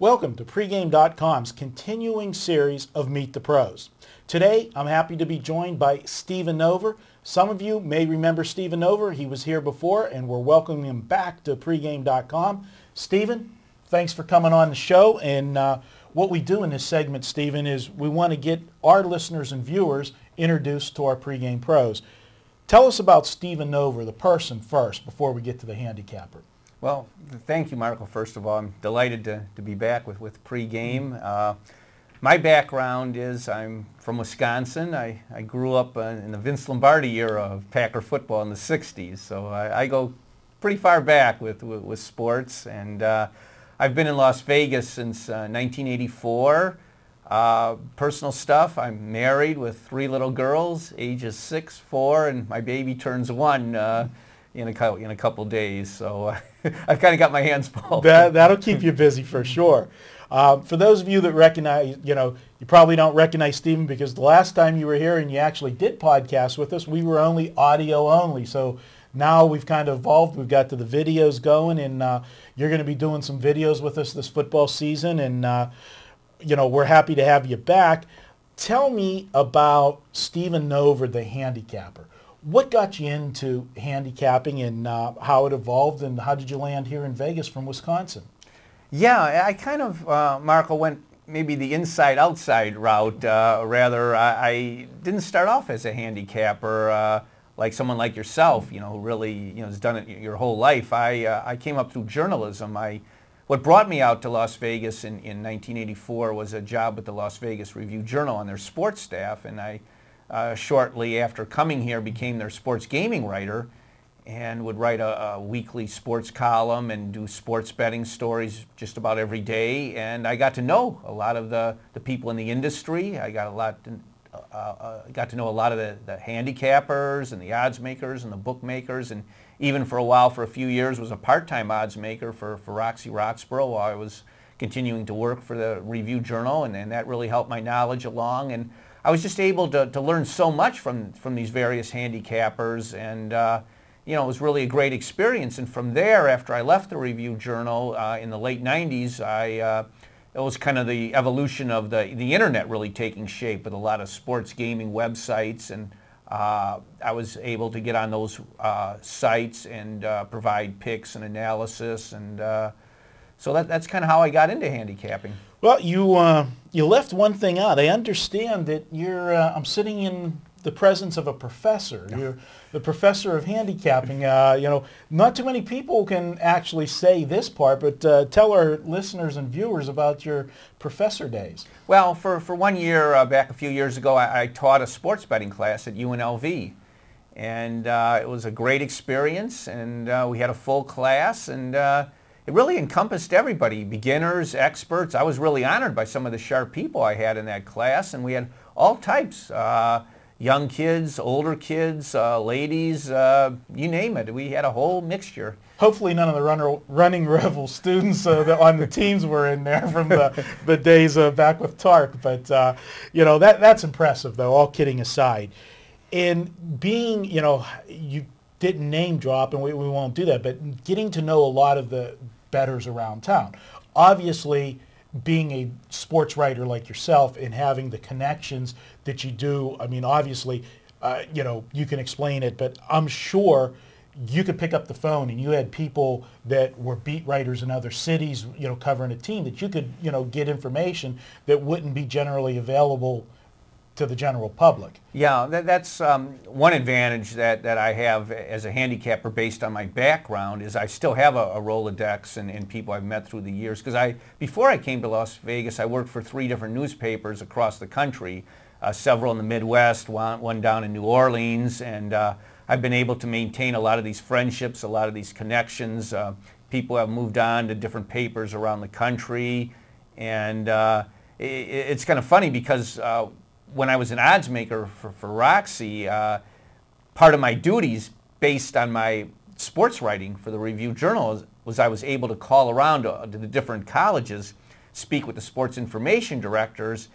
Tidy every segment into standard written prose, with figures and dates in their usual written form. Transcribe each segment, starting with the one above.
Welcome to Pregame.com's continuing series of Meet the Pros. Today, I'm happy to be joined by Stephen Nover. Some of you may remember Stephen Nover. He was here before, and we're welcoming him back to Pregame.com. Stephen, thanks for coming on the show. And what we do in this segment, Stephen, is we want to get our listeners and viewers introduced to our Pregame Pros. Tell us about Stephen Nover, the person, first, before we get to the handicapper. Well, thank you, Marco. First of all, I'm delighted to be back with Pregame. My background is I'm from Wisconsin. I grew up in the Vince Lombardi era of Packer football in the 60s, so I go pretty far back with sports. And I've been in Las Vegas since 1984. Personal stuff, I'm married with 3 little girls, ages 6, 4, and my baby turns 1 in a couple days, so I've kind of got my hands full. That'll keep you busy for sure. For those of you that recognize, you probably don't recognize Stephen because the last time you were here and you actually did podcast with us, we were only audio only. So now we've kind of evolved. We've got to the videos going, and you're going to be doing some videos with us this football season, and we're happy to have you back. Tell me about Stephen Nover, the handicapper. What got you into handicapping and how it evolved, and how did you land here in Vegas from Wisconsin? Yeah, I kind of, Marco, went maybe the inside-outside route. Rather, I didn't start off as a handicapper like someone like yourself, who really has done it your whole life. I came up through journalism. What brought me out to Las Vegas in 1984 was a job with the Las Vegas Review-Journal on their sports staff, and I shortly after coming here became their sports gaming writer and would write a weekly sports column and do sports betting stories just about every day. And I got to know a lot of the people in the industry. I got to know a lot of the handicappers and the odds makers and the bookmakers, and even for a while, for a few years, was a part-time odds maker for Roxy Roxborough while I was continuing to work for the Review-Journal, and that really helped my knowledge along. And I was just able to learn so much from these various handicappers, and it was really a great experience. And from there, after I left the Review-Journal in the late 90s, it was kind of the evolution of the internet really taking shape with a lot of sports gaming websites, and I was able to get on those sites and provide picks and analysis, and so that's kind of how I got into handicapping. Well, you left one thing out. I understand that you're. I'm sitting in the presence of a professor. You're the professor of handicapping. Not too many people can actually say this part, but tell our listeners and viewers about your professor days. Well, for 1 year back a few years ago, I taught a sports betting class at UNLV, and it was a great experience. And we had a full class, and it really encompassed everybody, beginners, experts. I was really honored by some of the sharp people I had in that class, and we had all types, young kids, older kids, ladies, you name it. We had a whole mixture. Hopefully none of the Running Rebel students that on the teams were in there from the days back with Tark, but that's impressive though, all kidding aside. And being, you didn't name drop, and we won't do that, but getting to know a lot of the bettors around town. Obviously, being a sports writer like yourself and having the connections that you do, I mean, obviously, you can explain it, but I'm sure you could pick up the phone and you had people that were beat writers in other cities, covering a team that you could, get information that wouldn't be generally available to the general public. Yeah, that's one advantage that I have as a handicapper based on my background is I still have a Rolodex and people I've met through the years. Because before I came to Las Vegas, I worked for 3 different newspapers across the country, several in the Midwest, one down in New Orleans, and I've been able to maintain a lot of these friendships, a lot of these connections. People have moved on to different papers around the country, and it's kind of funny because when I was an odds maker for Roxy, part of my duties based on my sports writing for the Review-Journal was I was able to call around to the different colleges, speak with the sports information directors,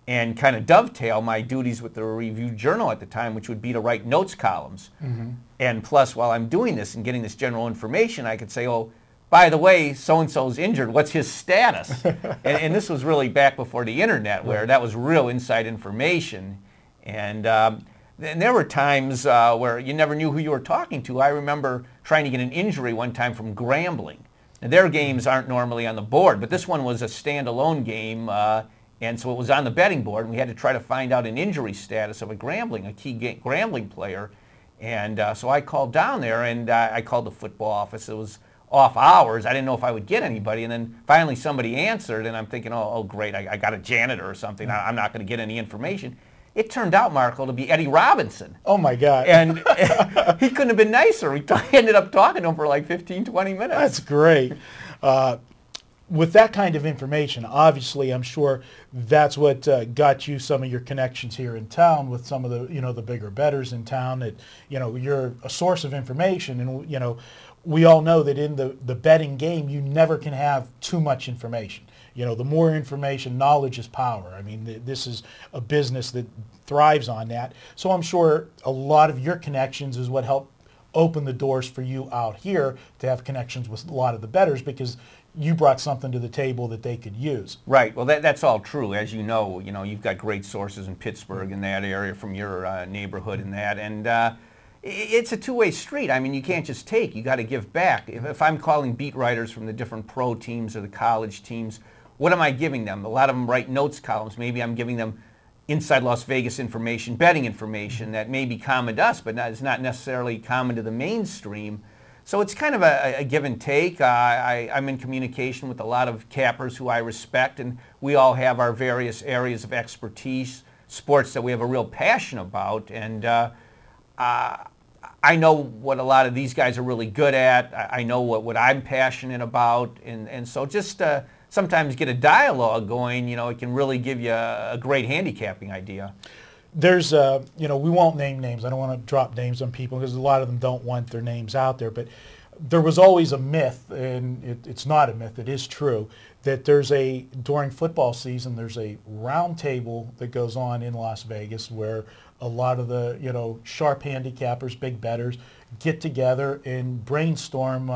and kind of dovetail my duties with the Review-Journal at the time, which would be to write notes columns. Mm-hmm. And plus, while I'm doing this and getting this general information, I could say, oh, by the way, so-and-so's injured, what's his status? And this was really back before the internet, where that was real inside information. And there were times where you never knew who you were talking to. I remember trying to get an injury one time from Grambling. Now, their games aren't normally on the board, but this one was a standalone game, and so it was on the betting board, and we had to try to find out an injury status of a Grambling, a key Grambling player. And so I called down there, and I called the football office. It was off hours. I didn't know if I would get anybody, and then finally somebody answered, and I'm thinking, oh great, I got a janitor or something. I'm not going to get any information. It turned out, Marco, to be Eddie Robinson. Oh, my God. And he couldn't have been nicer. We ended up talking to him for like 15, 20 minutes. That's great. With that kind of information, obviously, I'm sure that's what got you some of your connections here in town with some of the, the bigger bettors in town. That, you're a source of information, and we all know that in the betting game, you never can have too much information. The more information, knowledge is power. I mean, this is a business that thrives on that. So I'm sure a lot of your connections is what helped open the doors for you out here to have connections with a lot of the bettors, because you brought something to the table that they could use. Right. Well, that's all true. As you know, you've got great sources in Pittsburgh in that area from your neighborhood in that, and it's a two-way street. I mean, you can't just take. You got to give back. If I'm calling beat writers from the different pro teams or the college teams, what am I giving them? A lot of them write notes columns. Maybe I'm giving them inside Las Vegas information, betting information that may be common to us, but is not necessarily common to the mainstream. So it's kind of a give and take. I'm in communication with a lot of cappers who I respect, and we all have our various areas of expertise, sports that we have a real passion about. And I know what a lot of these guys are really good at. I know what I'm passionate about. And so just sometimes get a dialogue going, it can really give you a great handicapping idea. There's, we won't name names. I don't want to drop names on people because a lot of them don't want their names out there. But there was always a myth, and it's not a myth, it is true, that during football season, there's a round table that goes on in Las Vegas where a lot of the, sharp handicappers, big bettors, get together and brainstorm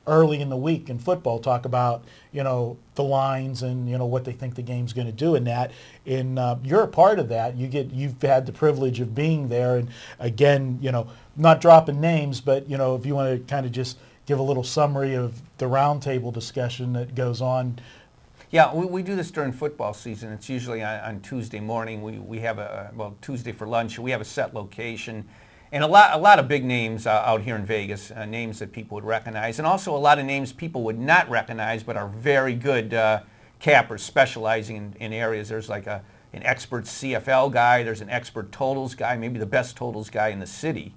early in the week in football, talk about, the lines and, what they think the game's going to do in that. And you're a part of that. You've had the privilege of being there. And again, not dropping names, but, if you want to kind of just give a little summary of the roundtable discussion that goes on. Yeah, we do this during football season. It's usually on Tuesday morning. We have Tuesday for lunch. We have a set location. And a lot of big names out here in Vegas, names that people would recognize, and also a lot of names people would not recognize but are very good cappers specializing in areas. There's like an expert CFL guy, there's an expert totals guy, maybe the best totals guy in the city,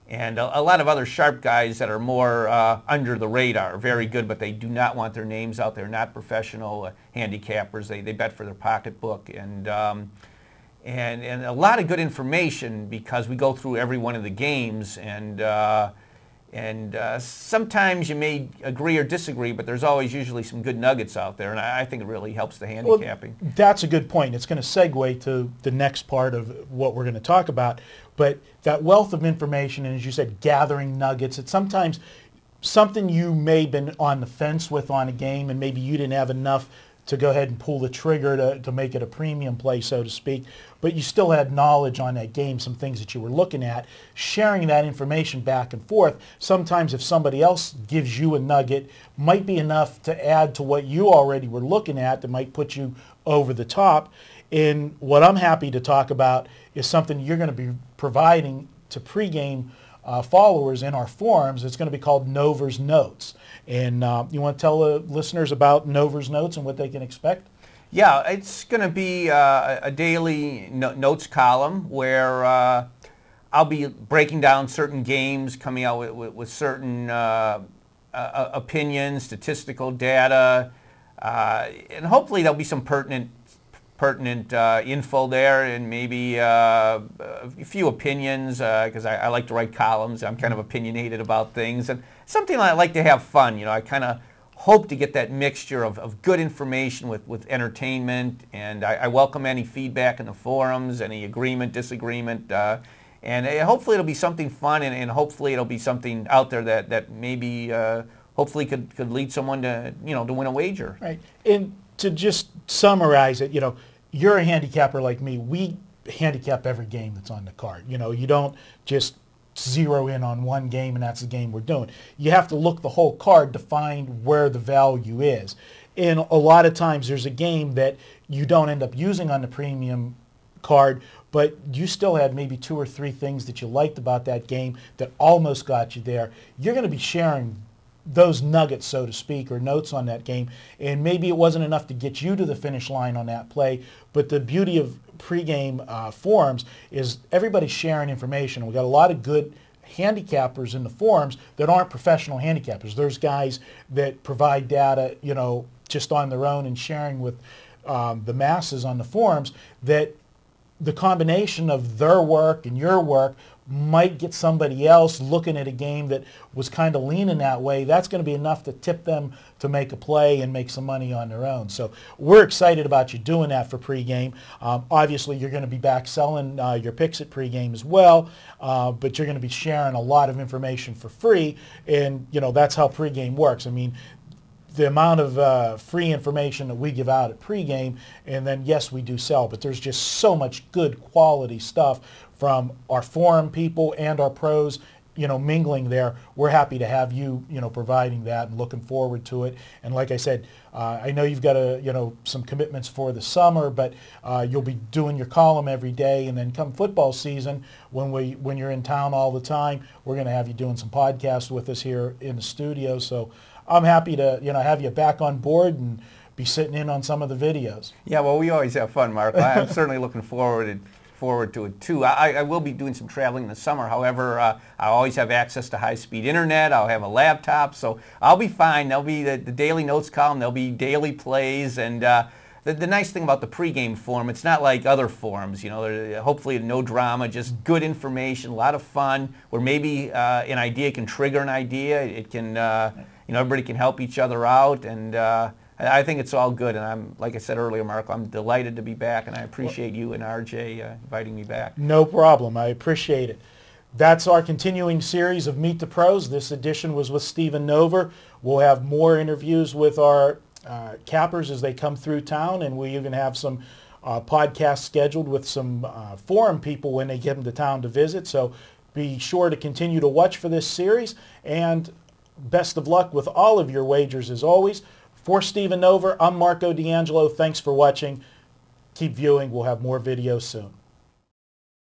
and a lot of other sharp guys that are more under the radar, very good, but they do not want their names out there, not professional handicappers. They bet for their pocketbook, and a lot of good information because we go through every one of the games, and sometimes you may agree or disagree, but there's always usually some good nuggets out there, and I think it really helps the handicapping. Well, that's a good point. It's going to segue to the next part of what we're going to talk about, but that wealth of information, and as you said, gathering nuggets, it's sometimes something you may have been on the fence with on a game, and maybe you didn't have enough to go ahead and pull the trigger to make it a premium play, so to speak. But you still had knowledge on that game, some things that you were looking at, sharing that information back and forth. Sometimes if somebody else gives you a nugget, might be enough to add to what you already were looking at that might put you over the top. And what I'm happy to talk about is something you're going to be providing to pregame followers in our forums. It's going to be called KnowVersNotes. And you want to tell the listeners about KnowVersNotes and what they can expect? Yeah, it's going to be a daily notes column where I'll be breaking down certain games, coming out with certain opinions, statistical data, and hopefully there'll be some pertinent info there, and maybe a few opinions, because I like to write columns. I'm kind of opinionated about things, and something I like to have fun. I kind of hope to get that mixture of good information with entertainment, and I welcome any feedback in the forums, any agreement, disagreement, and hopefully it'll be something fun, and hopefully it'll be something out there that maybe hopefully could lead someone to, to win a wager. Right. And to just summarize it, you're a handicapper like me. We handicap every game that's on the card. You don't just zero in on one game and that's the game we're doing. You have to look the whole card to find where the value is. And a lot of times there's a game that you don't end up using on the premium card, but you still had maybe 2 or 3 things that you liked about that game that almost got you there. You're going to be sharing those nuggets, so to speak, or notes on that game, and maybe it wasn't enough to get you to the finish line on that play, but the beauty of pregame forums is everybody's sharing information. We've got a lot of good handicappers in the forums that aren't professional handicappers. There's guys that provide data, just on their own and sharing with the masses on the forums, that the combination of their work and your work might get somebody else looking at a game that was kind of leaning that way. That's going to be enough to tip them to make a play and make some money on their own. So we're excited about you doing that for pregame. Obviously, you're going to be back selling your picks at pregame as well, but you're going to be sharing a lot of information for free, and that's how pregame works. I mean, the amount of free information that we give out at pregame, and then yes, we do sell, but there's just so much good quality stuff from our forum people and our pros, mingling there. We're happy to have you, providing that and looking forward to it. And like I said, I know you've got some commitments for the summer, but you'll be doing your column every day, and then come football season, when you're in town all the time, we're going to have you doing some podcasts with us here in the studio. So I'm happy to, have you back on board and be sitting in on some of the videos. Yeah, well, we always have fun, Mark. I'm certainly looking forward to it too. I will be doing some traveling in the summer. However, I always have access to high-speed internet. I'll have a laptop, so I'll be fine. There'll be the daily notes column. There'll be daily plays, and the nice thing about the pregame forum, it's not like other forums. Hopefully no drama, just good information, a lot of fun. Where maybe an idea can trigger an idea. It can, everybody can help each other out, and I think it's all good. And I'm, like I said earlier, Mark, I'm delighted to be back, and I appreciate you and RJ inviting me back. No problem. I appreciate it. That's our continuing series of Meet the Pros. This edition was with Stephen Nover. We'll have more interviews with our cappers as they come through town, and we even have some podcasts scheduled with some forum people when they get into town to visit. So be sure to continue to watch for this series, and best of luck with all of your wagers as always. For Stephen Nover, I'm Marco D'Angelo. Thanks for watching. Keep viewing. We'll have more videos soon.